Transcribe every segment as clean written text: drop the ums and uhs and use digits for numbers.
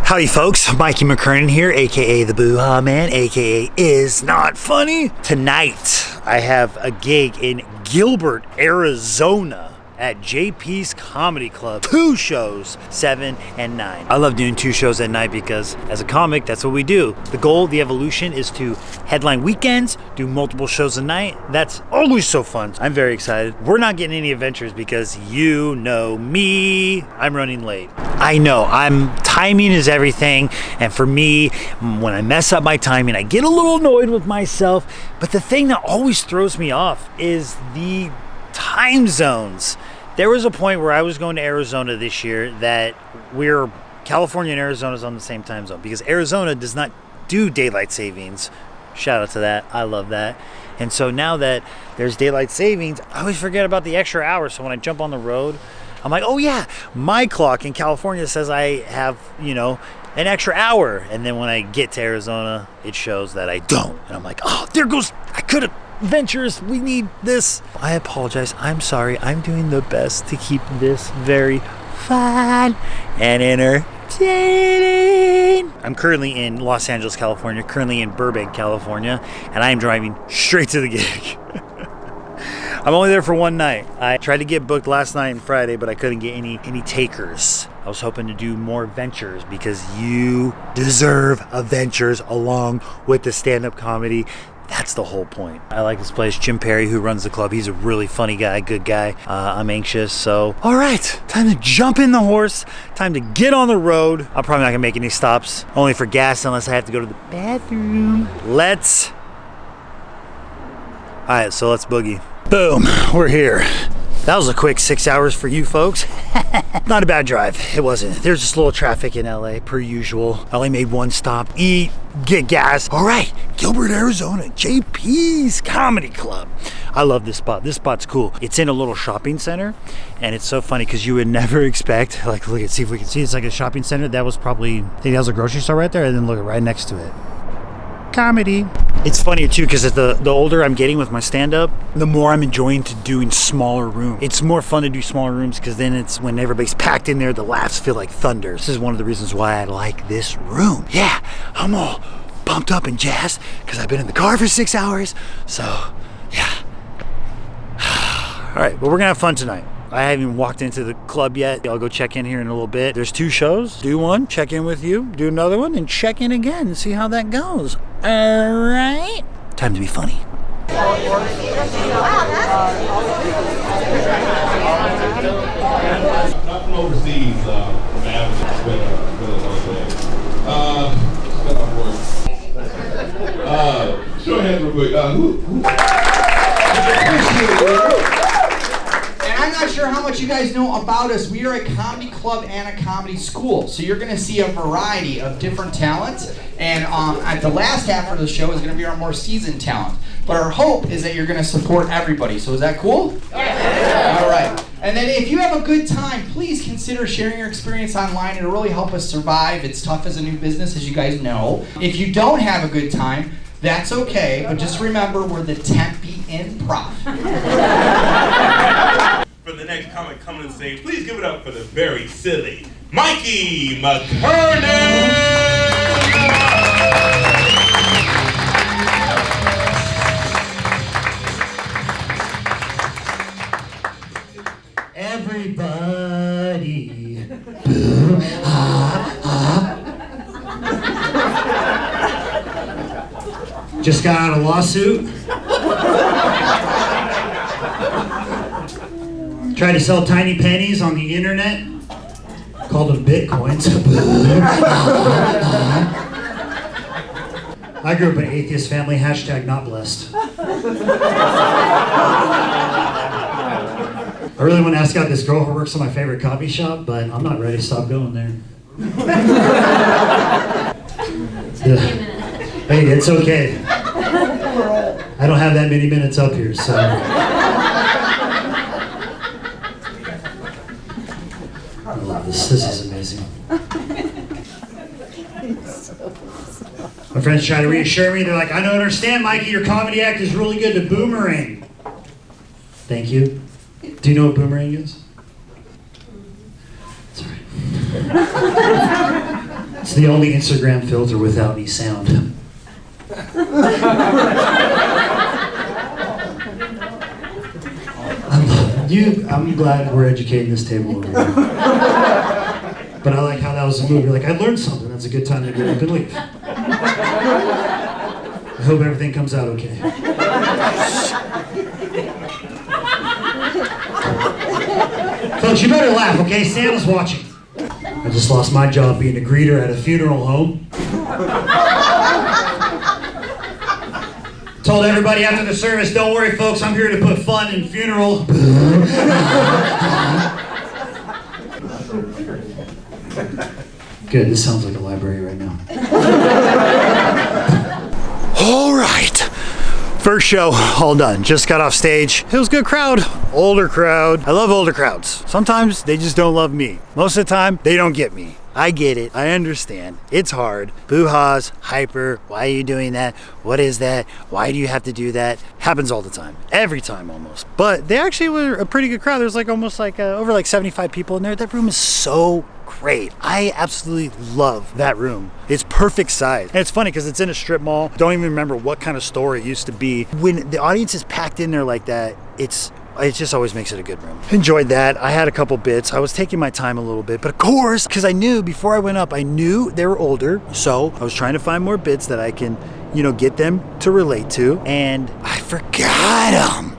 Howdy folks, Mikey McKernan here, aka the Boo-Ha Man, aka Is Not Funny. Tonight, I have a gig in Gilbert, Arizona at JPs Comedy Club. 2 shows, 7 and 9. I love doing 2 shows at night because as a comic, that's what we do. The goal, the evolution is to headline weekends, do multiple shows a night. That's always so fun. I'm very excited. We're not getting any adventures because you know me. I'm running late. I know, timing is everything, and for me, when I mess up my timing, I get a little annoyed with myself, but the thing that always throws me off is the time zones. There was a point where I was going to Arizona this year that California and Arizona's on the same time zone because Arizona does not do daylight savings. Shout out to that. I love that. And so now that there's daylight savings, I always forget about the extra hour. So when I jump on the road, I'm like, oh yeah, my clock in California says I have, an extra hour. And then when I get to Arizona, it shows that I don't. And I'm like, oh, there goes, I could have ventures. We need this. I apologize. I'm sorry. I'm doing the best to keep this very fun and entertaining. I'm currently in Los Angeles, California, currently in Burbank, California, and I am driving straight to the gig. I'm only there for one night. I tried to get booked last night and Friday, but I couldn't get any takers. I was hoping to do more ventures because you deserve adventures along with the stand-up comedy. That's the whole point. I like this place. Jim Perry, who runs the club, he's a really funny guy, good guy. I'm anxious, so all right, time to jump in the horse, time to get on the road. I'm probably not gonna make any stops, only for gas unless I have to go to the bathroom. All right, so let's boogie. Boom, we're here. That was a quick 6 hours for you folks. Not a bad drive, it wasn't. There's just a little traffic in LA, per usual. I only made one stop, eat, get gas. All right, Gilbert, Arizona, JPs Comedy Club. I love this spot. This spot's cool. It's in a little shopping center, and it's so funny because you would never expect, like, look at, see if we can see, it's like a shopping center. That was probably, I think that was a grocery store right there, and then look right next to it. Comedy. It's funny too because the older I'm getting with my stand-up, the more I'm enjoying to doing smaller rooms. It's more fun to do smaller rooms because then it's when everybody's packed in there, the laughs feel like thunder. This is one of the reasons why I like this room. Yeah, I'm all pumped up and jazzed because I've been in the car for 6 hours. So, yeah. All right, but we're gonna have fun tonight. I haven't even walked into the club yet. I'll go check in here in a little bit. There's 2 shows. Do one, check in with you, do another one, and check in again and see how that goes. All right. Time to be funny. Nothing overseas from Avenue. Show your hands real quick. I'm not sure how much you guys know about us. We are a comedy club and a comedy school. So you're going to see a variety of different talents. And at the last half of the show is going to be our more seasoned talent. But our hope is that you're going to support everybody. So is that cool? Yeah. All right. And then if you have a good time, please consider sharing your experience online. It'll really help us survive. It's tough as a new business, as you guys know. If you don't have a good time, that's okay. But just remember, we're the Tempe Improv. For the next comic coming to the stage, please give it up for the very silly Mikey McKernan! Everybody. Just got out of a lawsuit. Tried to sell tiny pennies on the internet. Called them bitcoins. I grew up in an atheist family. # not blessed. I really want to ask out this girl who works in my favorite coffee shop, but I'm not ready to stop going there. Hey, it's okay. I don't have that many minutes up here, so. I love this. This is amazing. My friends try to reassure me. They're like, I don't understand, Mikey. Your comedy act is really good to boomerang. Thank you. Do you know what boomerang is? It's the only Instagram filter without any sound. I'm glad we're educating this table over here. But I like how that was a movie. Like, I learned something. That's a good time to get up and leave. I hope everything comes out okay. Folks, you better laugh, okay? Santa's watching. I just lost my job being a greeter at a funeral home. Told everybody after the service, don't worry folks, I'm here to put fun in funeral. Good, this sounds like a library right now. All right. First show, all done. Just got off stage. It was a good crowd. Older crowd. I love older crowds. Sometimes they just don't love me. Most of the time, they don't get me. I get it. I understand. It's hard. Boo-haws, hyper. Why are you doing that? What is that? Why do you have to do that? Happens all the time. Every time almost. But they actually were a pretty good crowd. There's like almost like over like 75 people in there. That room is so great. I absolutely love that room. It's perfect size. And it's funny because it's in a strip mall. Don't even remember what kind of store it used to be. When the audience is packed in there like that, it just always makes it a good room. Enjoyed that. I had a couple bits. I was taking my time a little bit, but of course, because I knew before I went up, I knew they were older. So I was trying to find more bits that I can, get them to relate to. And I forgot them.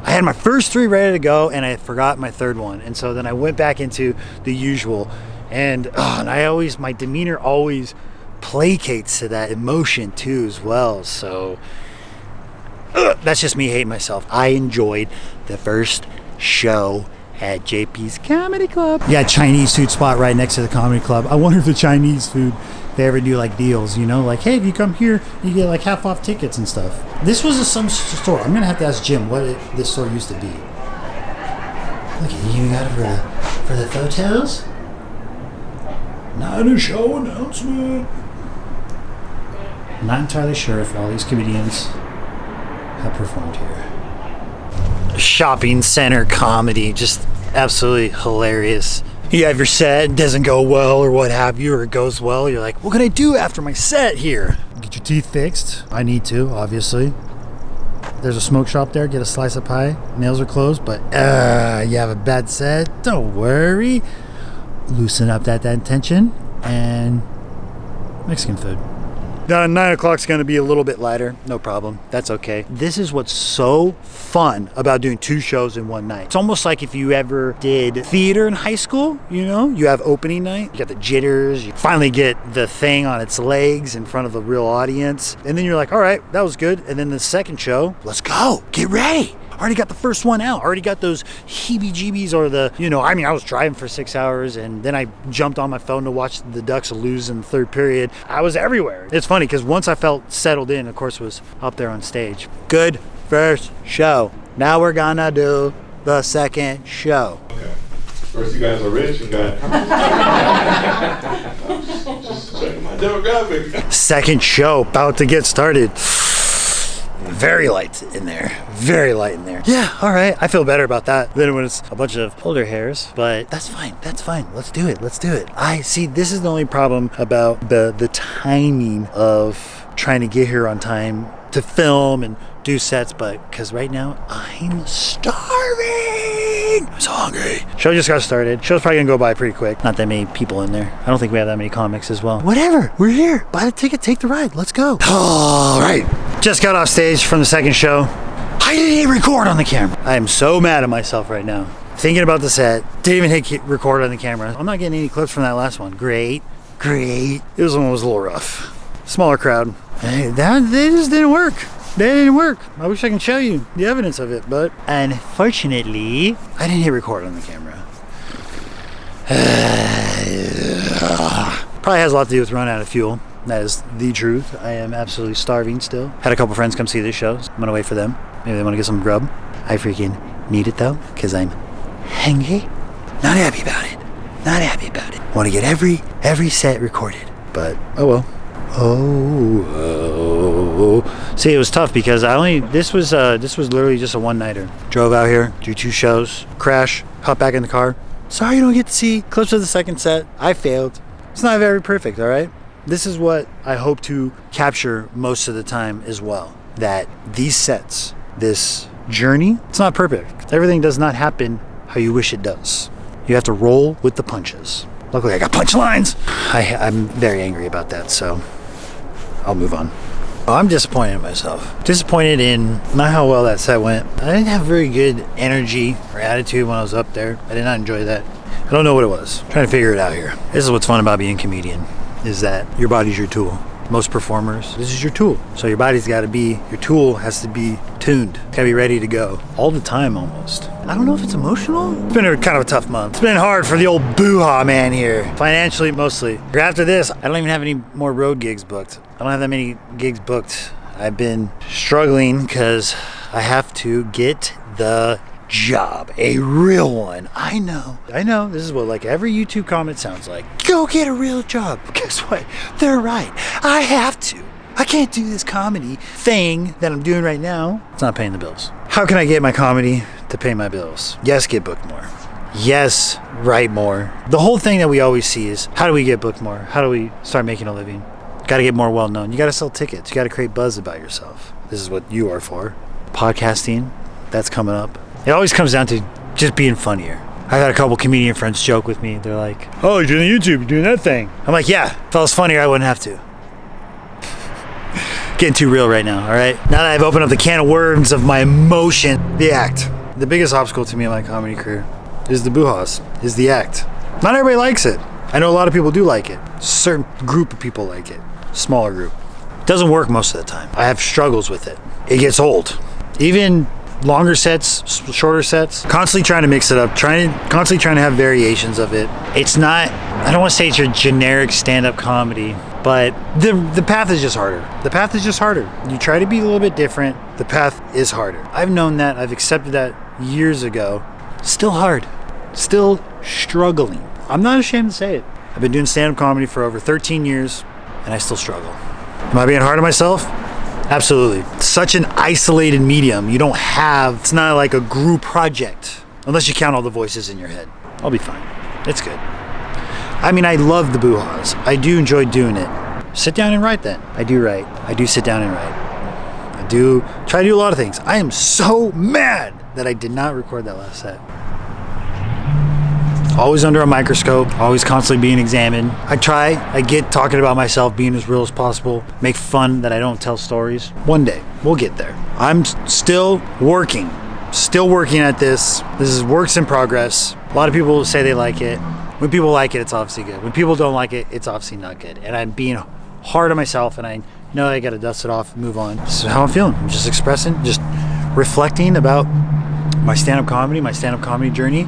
I had my first 3 ready to go and I forgot my third one. And so then I went back into the usual and my demeanor always placates to that emotion too as well. So that's just me hating myself. I enjoyed the first show at JP's Comedy Club. Yeah, Chinese food spot right next to the comedy club. I wonder if the Chinese food, they ever do like deals, like, hey, if you come here, you get like half off tickets and stuff. This was some store. I'm gonna have to ask Jim what this store used to be. Look, you got it for the photos? Not a show announcement. Not entirely sure if all these comedians have performed here. Shopping center comedy, just absolutely hilarious. You have your set, it doesn't go well or what have you, or it goes well, you're like, what can I do after my set here? Get your teeth fixed. I need to, obviously. There's a smoke shop there, get a slice of pie. Nails are closed, but you have a bad set, don't worry. Loosen up that tension, and Mexican food. 9 o'clock's gonna be a little bit lighter, no problem, that's okay. This is what's so fun about doing 2 shows in one night. It's almost like if you ever did theater in high school, you have opening night, you got the jitters, you finally get the thing on its legs in front of a real audience, and then you're like, all right, that was good, and then the second show, let's go, get ready. Already got the first one out, already got those heebie-jeebies or I was driving for 6 hours and then I jumped on my phone to watch the Ducks lose in the third period. I was everywhere. It's funny because once I felt settled in, of course, was up there on stage. Good first show. Now we're gonna do the second show. Okay. First, you guys are rich and got... just checking my demographic. Second show, about to get started. Very light in there. Very light in there. Yeah, all right. I feel better about that than when it's a bunch of older hairs, but that's fine. That's fine. Let's do it. Let's do it. I see. This is the only problem about the timing of trying to get here on time to film and do sets, but because right now I'm starving. I'm so hungry. Show just got started. Show's probably gonna go by pretty quick. Not that many people in there. I don't think we have that many comics as well. Whatever. We're here. Buy the ticket. Take the ride. Let's go. All right. Just got off stage from the second show. I didn't hit record on the camera. I am so mad at myself right now. Thinking about the set. Didn't even hit record on the camera. I'm not getting any clips from that last one. Great. It was one that was a little rough. Smaller crowd. They just didn't work. They didn't work. I wish I can show you the evidence of it, but unfortunately, I didn't hit record on the camera. Probably has a lot to do with running out of fuel. That is the truth. I am absolutely starving still. Had a couple friends come see this show. I'm gonna wait for them. Maybe they want to get some grub. I freaking need it though, because I'm hungry. Not happy about it. Want to get every set recorded, but oh well. See, it was tough because this was literally just a one-nighter. Drove out here, do 2 shows, crash, hop back in the car. Sorry you don't get to see clips of the second set. I failed. It's not very perfect, all right? This is what I hope to capture most of the time as well. That these sets, this journey, it's not perfect. Everything does not happen how you wish it does. You have to roll with the punches. Luckily, I got punchlines. I'm very angry about that, so I'll move on. I'm disappointed in myself. Disappointed in not how well that set went. I didn't have very good energy or attitude when I was up there. I did not enjoy that. I don't know what it was. I'm trying to figure it out here. This is what's fun about being a comedian, is that your body's your tool. Most performers, this is your tool. So your body's gotta be, your tool has to be tuned. It's gotta be ready to go. All the time almost. I don't know if it's emotional. It's been kind of a tough month. It's been hard for the old boo-ha man here. Financially, mostly. After this, I don't even have any more road gigs booked. I don't have that many gigs booked. I've been struggling because I have to get the job, a real one. I know, this is what like every YouTube comment sounds like. Go get a real job. Guess what? They're right. I have to. I can't do this comedy thing that I'm doing right now. It's not paying the bills. How can I get my comedy to pay my bills? Yes, get booked more. Yes, write more. The whole thing that we always see is, how do we get booked more? How do we start making a living? Got to get more well known. You got to sell tickets. You got to create buzz about yourself. This is what you are for. Podcasting, that's coming up. It always comes down to just being funnier. I had a couple comedian friends joke with me. They're like, oh, you're doing YouTube, you're doing that thing. I'm like, yeah, if I was funnier, I wouldn't have to. Getting too real right now, all right? Now that I've opened up the can of worms of my emotion, the act. The biggest obstacle to me in my comedy career is the boo-haws, is the act. Not everybody likes it. I know a lot of people do like it. A certain group of people like it. Smaller group. It doesn't work most of the time. I have struggles with it. It gets old. Even longer sets, shorter sets, constantly trying to mix it up, constantly trying to have variations of it. It's not, I don't want to say it's your generic stand-up comedy, but the path is just harder. The path is just harder. You try to be a little bit different, the path is harder. I've known that, I've accepted that years ago. Still hard, still struggling. I'm not ashamed to say it. I've been doing stand-up comedy for over 13 years, and I still struggle. Am I being hard on myself? Absolutely. Such an isolated medium. You don't have, it's not like a group project, unless you count all the voices in your head. I'll be fine. It's good. I mean, I love the boo-haws. I do enjoy doing it. Sit down and write then. I do write. I do sit down and write. I do try to do a lot of things. I am so mad that I did not record that last set. Always under a microscope, always constantly being examined. I get talking about myself, being as real as possible, make fun that I don't tell stories. One day, we'll get there. I'm still working at this. This is works in progress. A lot of people say they like it. When people like it, it's obviously good. When people don't like it, it's obviously not good. And I'm being hard on myself, and I know I gotta dust it off and move on. This is how I'm feeling. I'm just expressing, just reflecting about my stand-up comedy journey.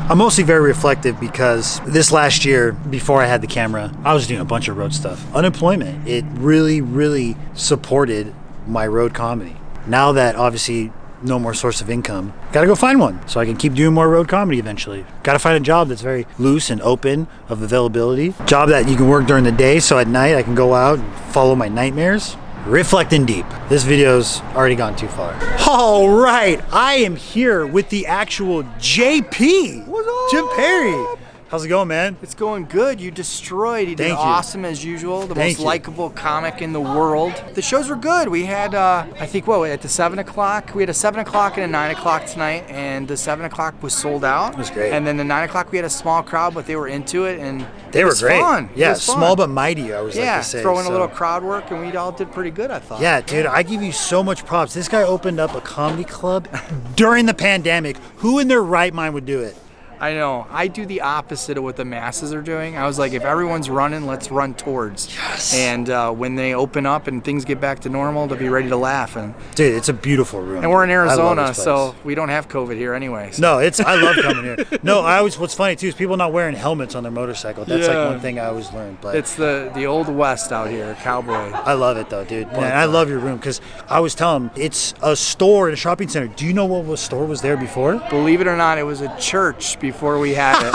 I'm mostly very reflective because this last year, before I had the camera, I was doing a bunch of road stuff. Unemployment, it really, really supported my road comedy. Now that obviously no more source of income, gotta go find one so I can keep doing more road comedy eventually. Gotta find a job that's very loose and open of availability. Job that you can work during the day so at night I can go out and follow my nightmares. Reflecting deep. This video's already gone too far. All right, I am here with the actual JP. What's up? Jim Perry. How's it going, man? It's going good. You destroyed. You did Thank you. awesome as usual. The Thank most you. likable comic in the world. The shows were good. We had, I think, at the 7 o'clock? We had a 7 o'clock and a 9 o'clock tonight, and the 7 o'clock was sold out. It was great. And then the 9 o'clock we had a small crowd, but they were into it, and They it were was great. fun. Yeah, It was fun. small but mighty, I always yeah, like to say. throw in so. a little crowd work, and we all did pretty good, I thought. Yeah, dude, I give you so much props. This guy opened up a comedy club during the pandemic. Who in their right mind would do it? I know. I do the opposite of what the masses are doing. I was like, if everyone's running, let's run towards. Yes. And when they open up and things get back to normal, to be ready to laugh. And Dude, it's a beautiful room. we're in I love Arizona, this place. so we don't have COVID here anyway. So. No, I love coming here. No, what's funny too is people not wearing helmets on their motorcycle. That's Yeah. like one thing I always learned. But It's the old west out here, cowboy. I love it though, dude. Man, I love your room because I was telling him it's a store in a shopping center. Do you know what store was there before? Believe it or not, it was a church before we had it.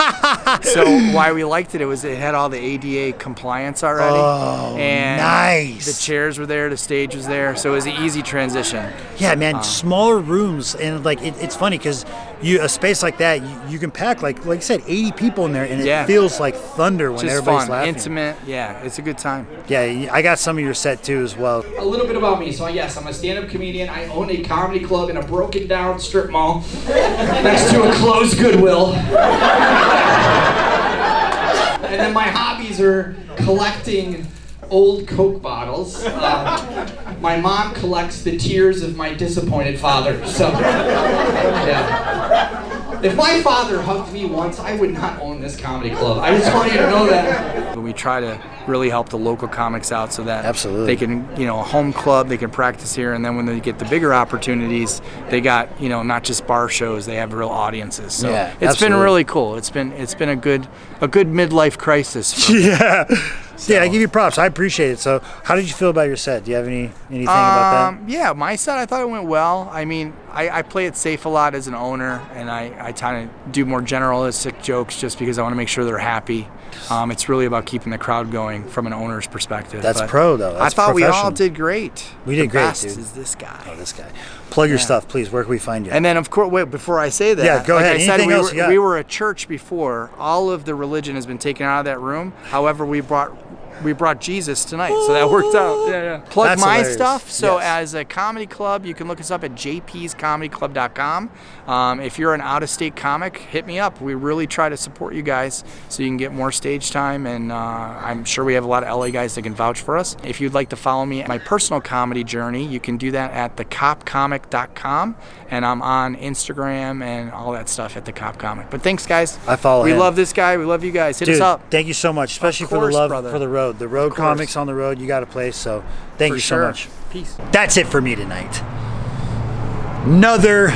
So why we liked it was it had all the ADA compliance already. Oh, and nice. The chairs were there, the stage was there, so it was an easy transition. Yeah, man, smaller rooms, and like it's funny because a space like that you can pack like I said 80 people in there, and it feels like thunder when just everybody's fun, laughing. intimate. Yeah, it's a good time. Yeah, I got some of your set too as well. A little bit about me. So yes, I'm a stand-up comedian. I own a comedy club in a broken down strip mall next to a closed Goodwill. And then my hobbies are collecting old Coke bottles. My mom collects the tears of my disappointed father. So, yeah. If my father hugged me once, I would not own this comedy club. I just want you to know that. We try to really help the local comics out so that Absolutely. they can, a home club, they can practice here, and then when they get the bigger opportunities, they got, not just bar shows, they have real audiences. So yeah, it's been really cool. It's been a good midlife crisis. Yeah. So. Yeah, I give you props. I appreciate it. So, how did you feel about your set? Do you have anything about that? Yeah, my set, I thought it went well. I mean, I play it safe a lot as an owner, and I try to do more generalistic jokes just because I want to make sure they're happy. It's really about keeping the crowd going from an owner's perspective. That's pro, though. That's I thought we all professional. did great. We did great, best dude. is this guy. Oh, this guy. Plug your stuff, please. Where can we find you? And then, of course, wait, before I say that, yeah, go ahead. I said, Anything else you got? we were a church before. All of the religion has been taken out of that room. However, we brought Jesus tonight, so that worked out. Yeah. Plug That's my hilarious. stuff. So Yes. as a comedy club, you can look us up at jpscomedyclub.com. If you're an out-of-state comic, hit me up. We really try to support you guys so you can get more stage time, and I'm sure we have a lot of LA guys that can vouch for us. If you'd like to follow me at my personal comedy journey, you can do that at thecopcomic.com, and I'm on Instagram and all that stuff at thecopcomic. But thanks, guys. I follow We him. love this guy. We love you guys. Hit Dude, us up. thank you so much, especially Of for the course, love brother. for the road. The road Of comics course. on the road, you got a place. So thank you sure. so much. Peace. That's it for me tonight. Another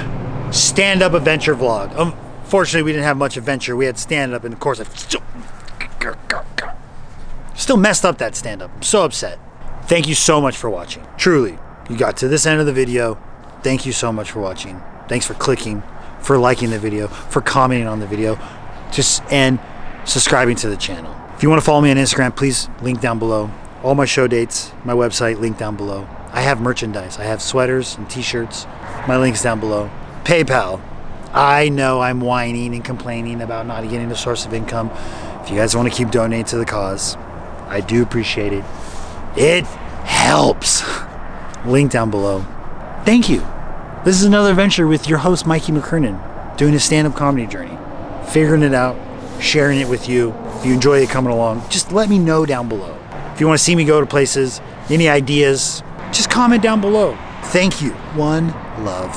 stand-up adventure vlog. Unfortunately, we didn't have much adventure. We had stand-up, and of course, I still messed up that stand-up. I'm so upset. Thank you so much for watching. Truly, you got to this end of the video. Thank you so much for watching. Thanks for clicking, for liking the video, for commenting on the video, and subscribing to the channel. If you want to follow me on Instagram, please link down below. All my show dates, my website, link down below. I have merchandise. I have sweaters and t-shirts. My link's down below. PayPal. I know I'm whining and complaining about not getting a source of income. If you guys want to keep donating to the cause, I do appreciate it. It helps. Link down below. Thank you. This is another adventure with your host, Mikey McKernan, doing his stand-up comedy journey, figuring it out, sharing it with you. If you enjoy it coming along, just let me know down below. If you want to see me go to places, any ideas, just comment down below. Thank you. One love.